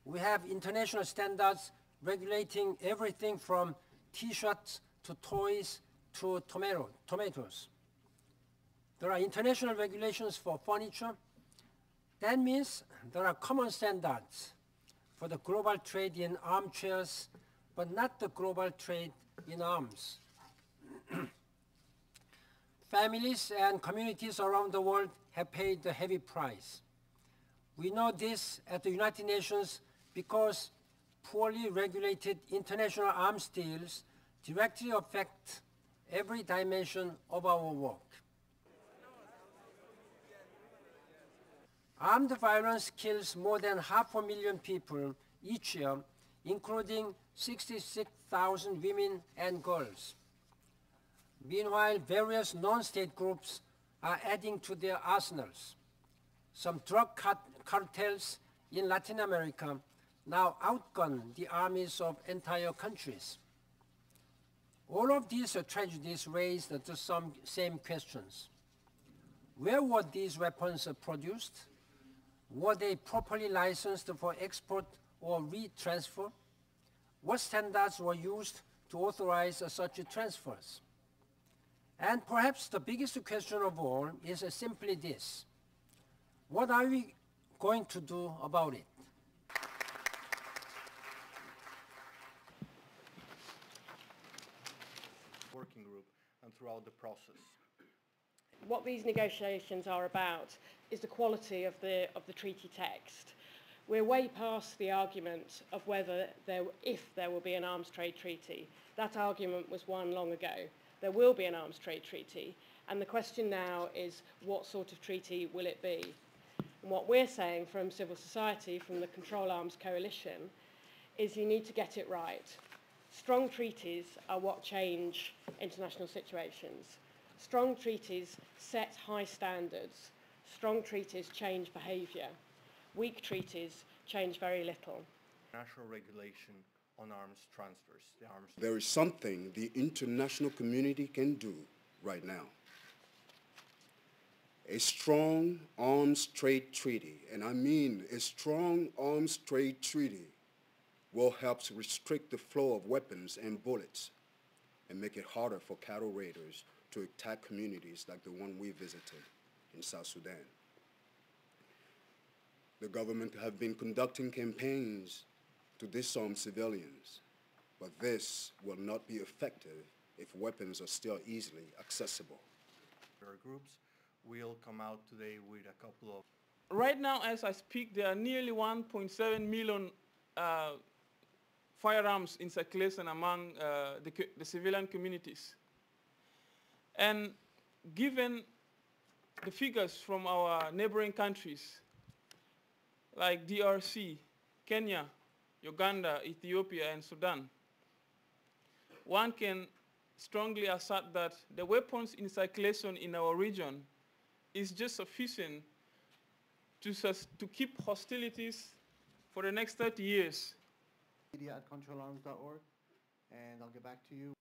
We have international standards regulating everything from T-shirts to toys to tomatoes. There are international regulations for furniture. That means there are common standards for the global trade in armchairs, but not the global trade in arms. Families and communities around the world have paid a heavy price. We know this at the United Nations because poorly regulated international arms deals directly affect every dimension of our work. Armed violence kills more than 500,000 people each year, including 66,000 women and girls. Meanwhile, various non-state groups are adding to their arsenals. Some drug cartels in Latin America now outgun the armies of entire countries. All of these tragedies raise the same questions. Where were these weapons produced? Were they properly licensed for export or retransfer? What standards were used to authorize such transfers? And perhaps the biggest question of all is simply this: what are we going to do about it? Working group and throughout the process. What these negotiations are about is the quality of the treaty text. We're way past the argument of if there will be an arms trade treaty. That argument was won long ago. There will be an arms trade treaty, and the question now is what sort of treaty will it be? And what we're saying from civil society, from the Control Arms Coalition, is you need to get it right. Strong treaties are what change international situations. Strong treaties set high standards. Strong treaties change behaviour. Weak treaties change very little. National regulation on arms transfers. There is something the international community can do right now. A strong arms trade treaty, and I mean a strong arms trade treaty, will help to restrict the flow of weapons and bullets and make it harder for cattle raiders to attack communities like the one we visited in South Sudan. The government have been conducting campaigns to disarm civilians, but this will not be effective if weapons are still easily accessible. Our groups will come out today with a couple of... Right now, as I speak, there are nearly 1.7 million firearms in circulation among the civilian communities. And given the figures from our neighboring countries, like DRC, Kenya, Uganda, Ethiopia, and Sudan, one can strongly assert that the weapons in circulation in our region is just sufficient to keep hostilities for the next 30 years. Media at controlarms.org, and I'll get back to you.